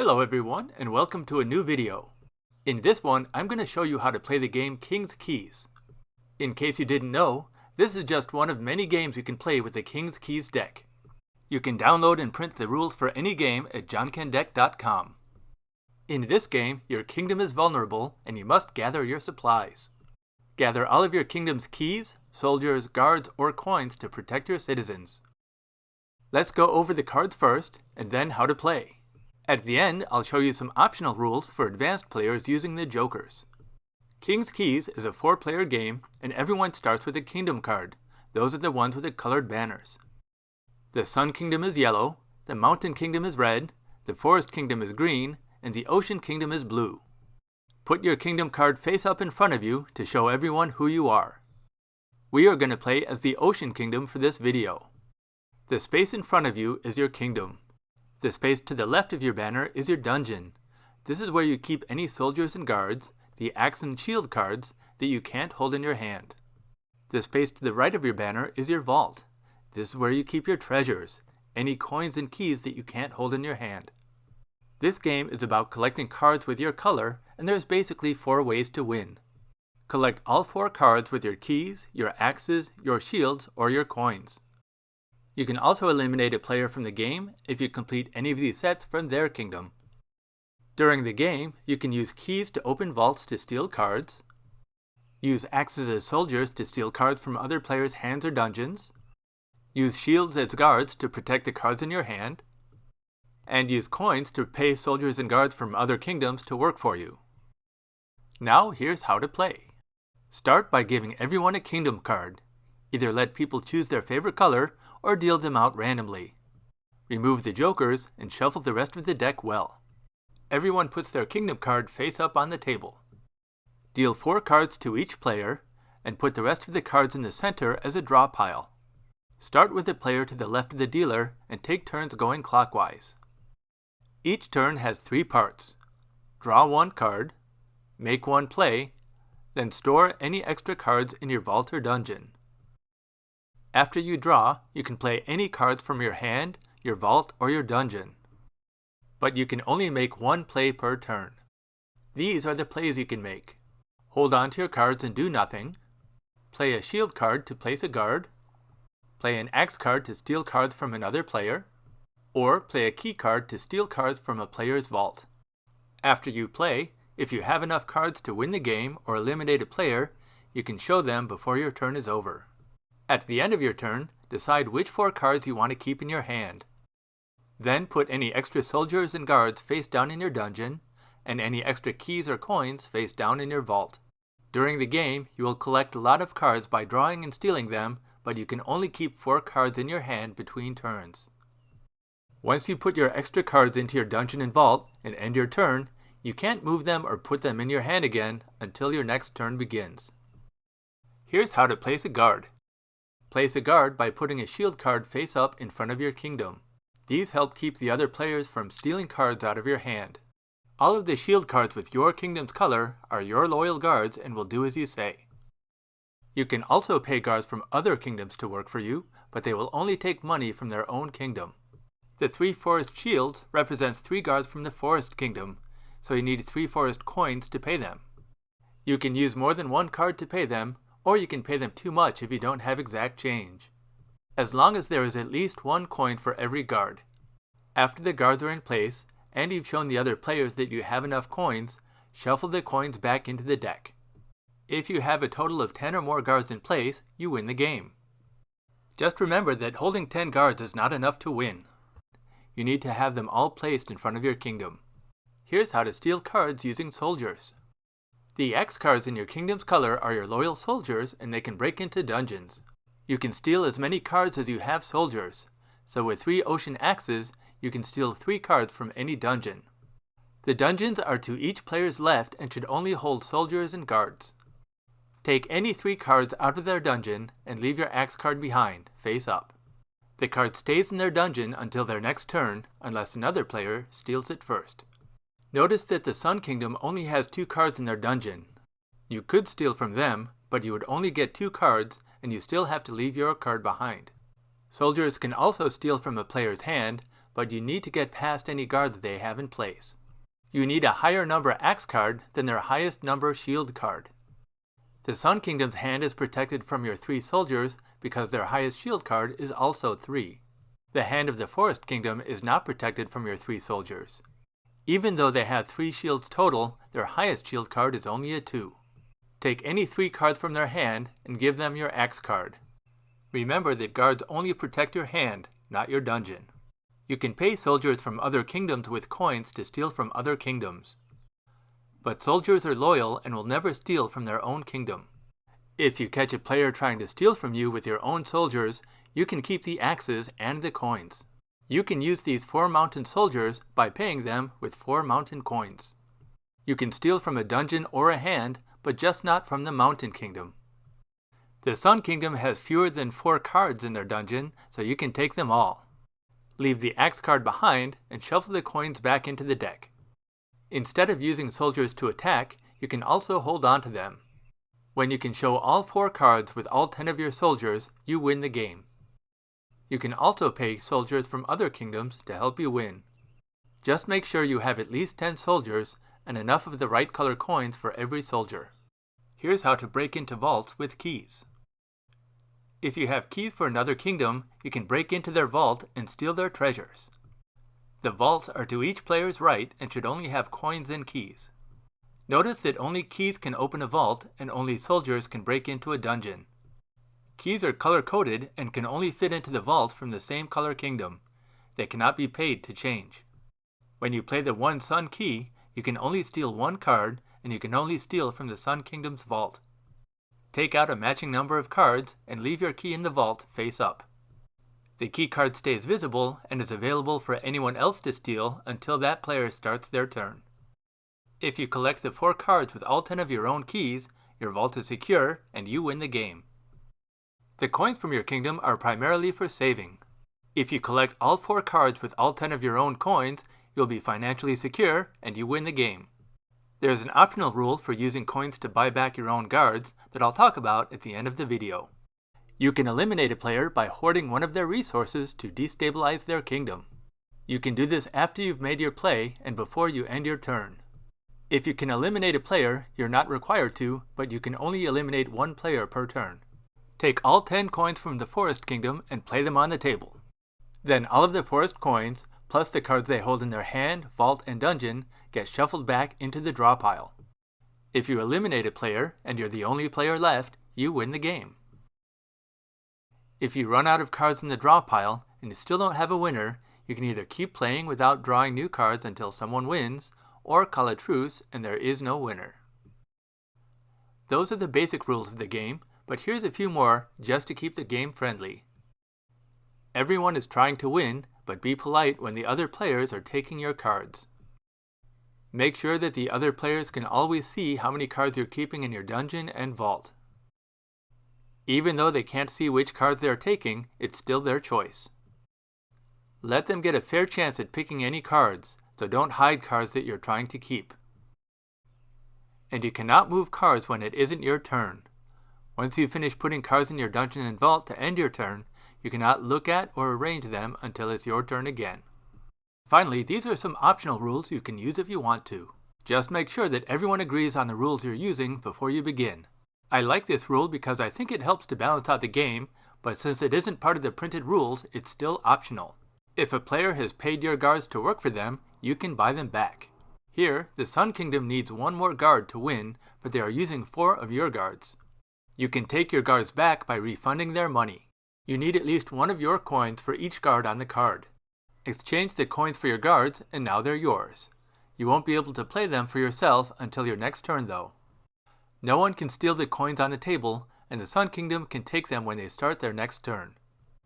Hello everyone, and welcome to a new video. In this one, I'm going to show you how to play the game King's Keys. In case you didn't know, this is just one of many games you can play with the King's Keys deck. You can download and print the rules for any game at jankendeck.com. In this game, your kingdom is vulnerable and you must gather your supplies. Gather all of your kingdom's keys, soldiers, guards, or coins to protect your citizens. Let's go over the cards first, and then how to play. At the end, I'll show you some optional rules for advanced players using the jokers. King's Keys is a 4-player game, and everyone starts with a kingdom card. Those are the ones with the colored banners. The Sun Kingdom is yellow, the Mountain Kingdom is red, the Forest Kingdom is green, and the Ocean Kingdom is blue. Put your kingdom card face up in front of you to show everyone who you are. We are going to play as the Ocean Kingdom for this video. The space in front of you is your kingdom. The space to the left of your banner is your dungeon. This is where you keep any soldiers and guards, the axe and shield cards that you can't hold in your hand. The space to the right of your banner is your vault. This is where you keep your treasures, any coins and keys that you can't hold in your hand. This game is about collecting cards with your color, and there's basically 4 ways to win. Collect all 4 cards with your keys, your axes, your shields, or your coins. You can also eliminate a player from the game if you complete any of these sets from their kingdom. During the game, you can use keys to open vaults to steal cards, use axes as soldiers to steal cards from other players' hands or dungeons, use shields as guards to protect the cards in your hand, and use coins to pay soldiers and guards from other kingdoms to work for you. Now here's how to play. Start by giving everyone a kingdom card. Either let people choose their favorite color or deal them out randomly. Remove the jokers and shuffle the rest of the deck well. Everyone puts their kingdom card face up on the table. Deal 4 cards to each player and put the rest of the cards in the center as a draw pile. Start with the player to the left of the dealer and take turns going clockwise. Each turn has 3 parts. Draw 1 card, make 1 play, then store any extra cards in your vault or dungeon. After you draw, you can play any cards from your hand, your vault, or your dungeon. But you can only make 1 play per turn. These are the plays you can make. Hold on to your cards and do nothing. Play a shield card to place a guard. Play an axe card to steal cards from another player. Or play a key card to steal cards from a player's vault. After you play, if you have enough cards to win the game or eliminate a player, you can show them before your turn is over. At the end of your turn, decide which 4 cards you want to keep in your hand. Then put any extra soldiers and guards face down in your dungeon, and any extra keys or coins face down in your vault. During the game, you will collect a lot of cards by drawing and stealing them, but you can only keep 4 cards in your hand between turns. Once you put your extra cards into your dungeon and vault and end your turn, you can't move them or put them in your hand again until your next turn begins. Here's how to place a guard. Place a guard by putting a shield card face up in front of your kingdom. These help keep the other players from stealing cards out of your hand. All of the shield cards with your kingdom's color are your loyal guards and will do as you say. You can also pay guards from other kingdoms to work for you, but they will only take money from their own kingdom. The 3 forest shields represents 3 guards from the forest kingdom, so you need 3 forest coins to pay them. You can use more than 1 card to pay them, or you can pay them too much if you don't have exact change. As long as there is at least 1 coin for every guard. After the guards are in place, and you've shown the other players that you have enough coins, shuffle the coins back into the deck. If you have a total of 10 or more guards in place, you win the game. Just remember that holding 10 guards is not enough to win. You need to have them all placed in front of your kingdom. Here's how to steal cards using soldiers. The X cards in your kingdom's color are your loyal soldiers, and they can break into dungeons. You can steal as many cards as you have soldiers, so with 3 ocean axes, you can steal 3 cards from any dungeon. The dungeons are to each player's left and should only hold soldiers and guards. Take any 3 cards out of their dungeon and leave your axe card behind, face up. The card stays in their dungeon until their next turn, unless another player steals it first. Notice that the Sun Kingdom only has 2 cards in their dungeon. You could steal from them, but you would only get 2 cards and you still have to leave your card behind. Soldiers can also steal from a player's hand, but you need to get past any guard that they have in place. You need a higher number axe card than their highest number shield card. The Sun Kingdom's hand is protected from your 3 soldiers because their highest shield card is also 3. The hand of the Forest Kingdom is not protected from your 3 soldiers. Even though they have 3 shields total, their highest shield card is only a 2. Take any 3 cards from their hand and give them your axe card. Remember that guards only protect your hand, not your dungeon. You can pay soldiers from other kingdoms with coins to steal from other kingdoms. But soldiers are loyal and will never steal from their own kingdom. If you catch a player trying to steal from you with your own soldiers, you can keep the axes and the coins. You can use these 4 mountain soldiers by paying them with 4 mountain coins. You can steal from a dungeon or a hand, but just not from the Mountain Kingdom. The Sun Kingdom has fewer than 4 cards in their dungeon, so you can take them all. Leave the axe card behind and shuffle the coins back into the deck. Instead of using soldiers to attack, you can also hold on to them. When you can show all 4 cards with all 10 of your soldiers, you win the game. You can also pay soldiers from other kingdoms to help you win. Just make sure you have at least 10 soldiers and enough of the right color coins for every soldier. Here's how to break into vaults with keys. If you have keys for another kingdom, you can break into their vault and steal their treasures. The vaults are to each player's right and should only have coins and keys. Notice that only keys can open a vault and only soldiers can break into a dungeon. Keys are color-coded and can only fit into the vault from the same color kingdom. They cannot be paid to change. When you play the 1 Sun key, you can only steal 1 card and you can only steal from the Sun Kingdom's vault. Take out a matching number of cards and leave your key in the vault face up. The key card stays visible and is available for anyone else to steal until that player starts their turn. If you collect the 4 cards with all 10 of your own keys, your vault is secure and you win the game. The coins from your kingdom are primarily for saving. If you collect all 4 cards with all 10 of your own coins, you'll be financially secure and you win the game. There is an optional rule for using coins to buy back your own guards that I'll talk about at the end of the video. You can eliminate a player by hoarding one of their resources to destabilize their kingdom. You can do this after you've made your play and before you end your turn. If you can eliminate a player, you're not required to, but you can only eliminate 1 player per turn. Take all 10 coins from the Forest Kingdom and play them on the table. Then all of the Forest coins, plus the cards they hold in their hand, vault, and dungeon, get shuffled back into the draw pile. If you eliminate a player and you're the only player left, you win the game. If you run out of cards in the draw pile and you still don't have a winner, you can either keep playing without drawing new cards until someone wins, or call a truce and there is no winner. Those are the basic rules of the game, but here's a few more just to keep the game friendly. Everyone is trying to win, but be polite when the other players are taking your cards. Make sure that the other players can always see how many cards you're keeping in your dungeon and vault. Even though they can't see which cards they're taking, it's still their choice. Let them get a fair chance at picking any cards, so don't hide cards that you're trying to keep. And you cannot move cards when it isn't your turn. Once you finish putting cards in your dungeon and vault to end your turn, you cannot look at or arrange them until it's your turn again. Finally, these are some optional rules you can use if you want to. Just make sure that everyone agrees on the rules you're using before you begin. I like this rule because I think it helps to balance out the game, but since it isn't part of the printed rules, it's still optional. If a player has paid your guards to work for them, you can buy them back. Here, the Sun Kingdom needs 1 more guard to win, but they are using 4 of your guards. You can take your guards back by refunding their money. You need at least 1 of your coins for each guard on the card. Exchange the coins for your guards, and now they're yours. You won't be able to play them for yourself until your next turn though. No one can steal the coins on the table, and the Sun Kingdom can take them when they start their next turn.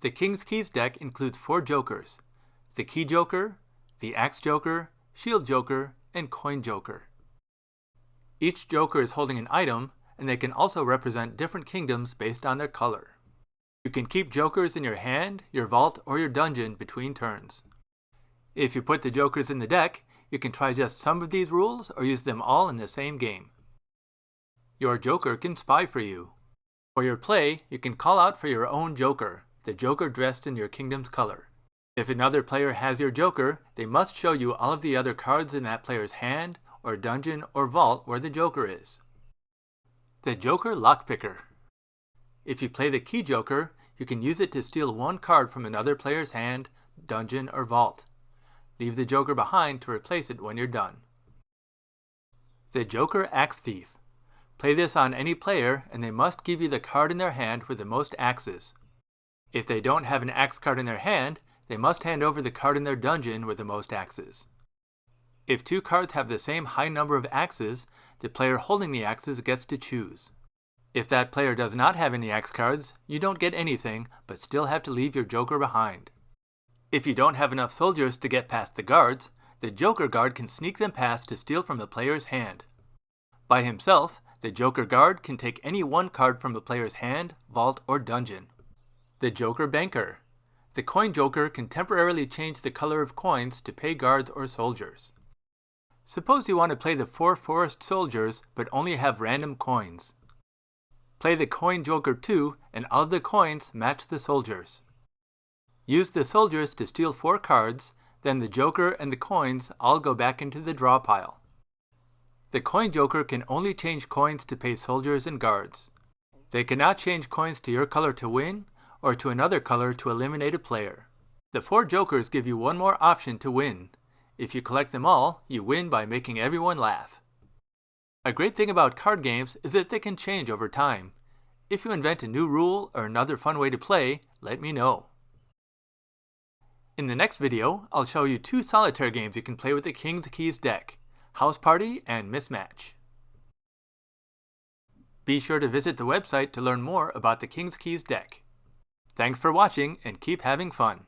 The King's Keys deck includes 4 jokers: the Key Joker, the Axe Joker, Shield Joker, and Coin Joker. Each joker is holding an item, and they can also represent different kingdoms based on their color. You can keep jokers in your hand, your vault, or your dungeon between turns. If you put the jokers in the deck, you can try just some of these rules or use them all in the same game. Your joker can spy for you. For your play, you can call out for your own joker, the joker dressed in your kingdom's color. If another player has your joker, they must show you all of the other cards in that player's hand, or dungeon, or vault where the joker is. The Joker Lockpicker. If you play the Key Joker, you can use it to steal one card from another player's hand, dungeon, or vault. Leave the joker behind to replace it when you're done. The Joker Axe Thief. Play this on any player and they must give you the card in their hand with the most axes. If they don't have an axe card in their hand, they must hand over the card in their dungeon with the most axes. If two cards have the same high number of axes, the player holding the axes gets to choose. If that player does not have any axe cards, you don't get anything, but still have to leave your joker behind. If you don't have enough soldiers to get past the guards, the joker guard can sneak them past to steal from the player's hand. By himself, the joker guard can take any one card from the player's hand, vault, or dungeon. The Joker Banker. The Coin Joker can temporarily change the color of coins to pay guards or soldiers. Suppose you want to play the 4 forest soldiers but only have random coins. Play the Coin Joker 2 and all of the coins match the soldiers. Use the soldiers to steal 4 cards, then the joker and the coins all go back into the draw pile. The Coin Joker can only change coins to pay soldiers and guards. They cannot change coins to your color to win, or to another color to eliminate a player. The 4 jokers give you one more option to win. If you collect them all, you win by making everyone laugh. A great thing about card games is that they can change over time. If you invent a new rule or another fun way to play, let me know. In the next video, I'll show you 2 solitaire games you can play with the King's Keys deck, House Party and Mismatch. Be sure to visit the website to learn more about the King's Keys deck. Thanks for watching and keep having fun.